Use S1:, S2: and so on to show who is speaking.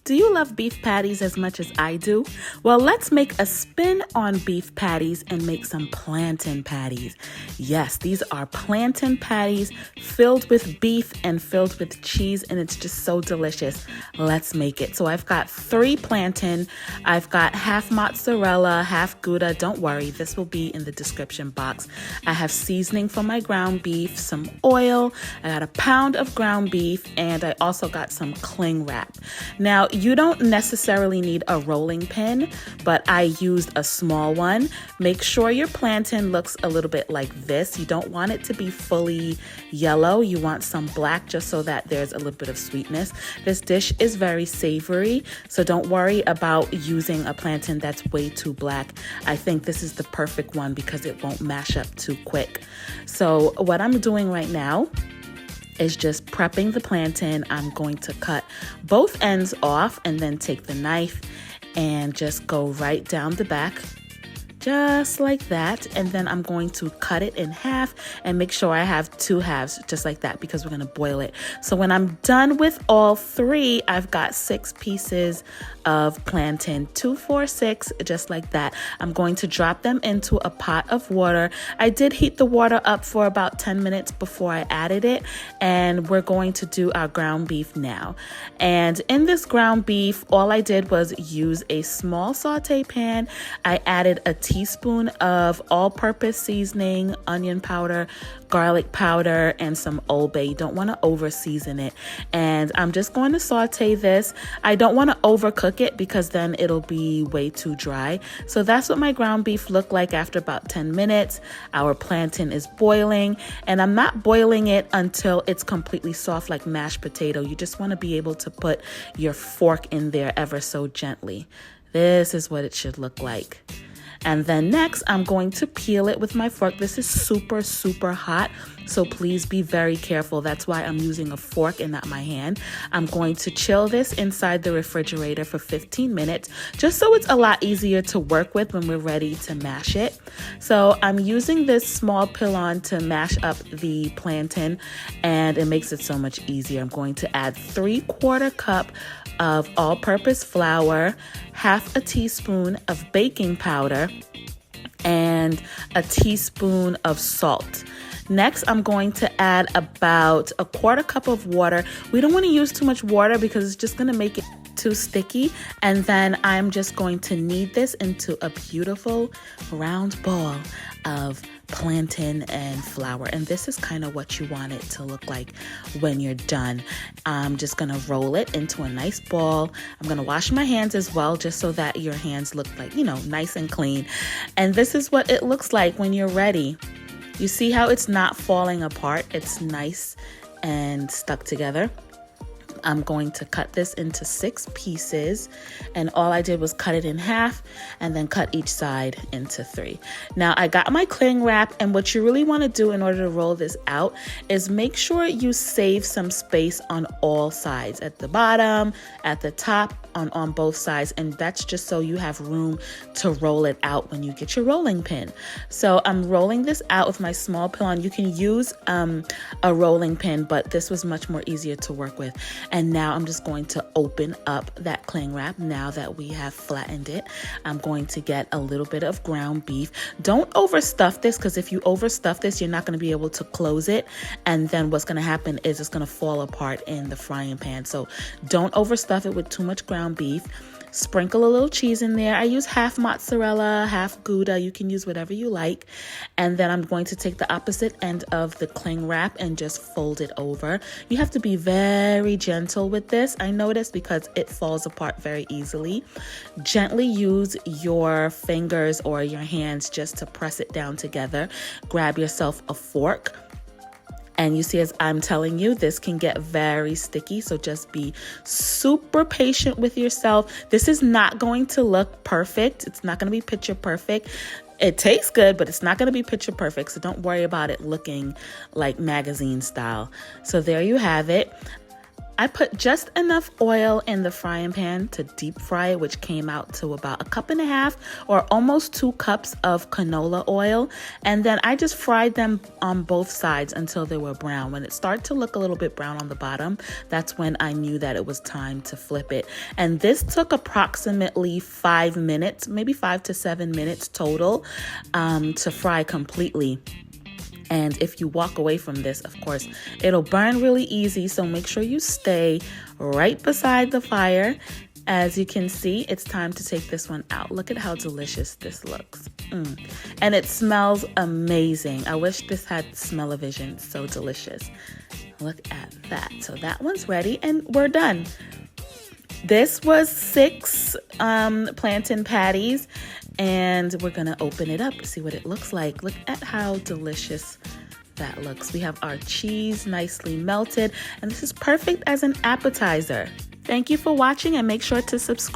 S1: Do you love beef patties as much as I do? Well, let's make a spin on beef patties and make some plantain patties. Yes, these are plantain patties filled with beef and filled with cheese, and it's just so delicious. Let's make it. So I've got 3 plantain, I've got half mozzarella, half gouda. Don't worry, this will be in the description box. I have seasoning for my ground beef, some oil, I got a pound of ground beef, and I also got some cling wrap. Now, you don't necessarily need a rolling pin, but I used a small one. Make sure your plantain looks a little bit like this. You don't want it to be fully yellow. You want some black just so that there's a little bit of sweetness. This dish is very savory, so don't worry about using a plantain that's way too black. I think this is the perfect one because it won't mash up too quick. So what I'm doing right now is just prepping the plantain. I'm going to cut both ends off and then take the knife and just go right down the back, just like that. And then I'm going to cut it in half and make sure I have 2 halves just like that because we're going to boil it. So when I'm done with all 3, I've got 6 pieces of plantain, 2, 4, 6, just like that. I'm going to drop them into a pot of water. I did heat the water up for about 10 minutes before I added it, and we're going to do our ground beef now. And in this ground beef, all I did was use a small saute pan. I added a teaspoon of all-purpose seasoning, onion powder, garlic powder, and some Old Bay. You don't want to over season it. And I'm just going to saute this. I don't want to overcook it because then it'll be way too dry. So that's what my ground beef looked like after about 10 minutes. Our plantain is boiling, and I'm not boiling it until it's completely soft like mashed potato. You just want to be able to put your fork in there ever so gently. This is what it should look like. And then next, I'm going to peel it with my fork. This is super, super hot, so please be very careful. That's why I'm using a fork and not my hand. I'm going to chill this inside the refrigerator for 15 minutes, just so it's a lot easier to work with when we're ready to mash it. So I'm using this small pilon to mash up the plantain, and it makes it so much easier. I'm going to add 3/4 cup of all-purpose flour, half a teaspoon of baking powder, and a teaspoon of salt. Next, I'm going to add about 1/4 cup of water. We don't want to use too much water because it's just going to make it too sticky. And then I'm just going to knead this into a beautiful round ball of plantain and flour, and this is kind of what you want it to look like when you're done. I'm just gonna roll it into a nice ball. I'm gonna wash my hands as well, just so that your hands look like, nice and clean. And this is what it looks like when you're ready. You see how it's not falling apart? It's nice and stuck together. I'm going to cut this into 6 pieces, and all I did was cut it in half and then cut each side into 3. Now I got my cling wrap, and what you really want to do in order to roll this out is make sure you save some space on all sides, at the bottom, at the top, on both sides, and that's just so you have room to roll it out when you get your rolling pin. So I'm rolling this out with my small pilon. You can use a rolling pin, but this was much more easier to work with. And now I'm just going to open up that cling wrap. Now that we have flattened it, I'm going to get a little bit of ground beef. Don't overstuff this, because if you overstuff this, you're not going to be able to close it, and then what's going to happen is it's going to fall apart in the frying pan. So don't overstuff it with too much ground beef. Sprinkle a little cheese in there. I use half mozzarella, half Gouda. You can use whatever you like. And then I'm going to take the opposite end of the cling wrap and just fold it over. You have to be very gentle with this, I noticed, because it falls apart very easily. Gently use your fingers or your hands just to press it down together. Grab yourself a fork. And you see, as I'm telling you, this can get very sticky, so just be super patient with yourself. This is not going to look perfect. It's not going to be picture perfect. It tastes good, but it's not going to be picture perfect, so don't worry about it looking like magazine style. So there you have it. I put just enough oil in the frying pan to deep fry it, which came out to about 1.5 cups or almost 2 cups of canola oil. And then I just fried them on both sides until they were brown. When it started to look a little bit brown on the bottom, that's when I knew that it was time to flip it. And this took approximately 5 minutes, maybe 5 to 7 minutes total, to fry completely. And if you walk away from this, of course, it'll burn really easy. So make sure you stay right beside the fire. As you can see, it's time to take this one out. Look at how delicious this looks. And it smells amazing. I wish this had smell-o-vision. So delicious. Look at that. So that one's ready and we're done. This was 6 plantain patties, and we're gonna open it up, see what it looks like. Look at how delicious that looks. We have our cheese nicely melted, and this is perfect as an appetizer. Thank you for watching, and make sure to subscribe.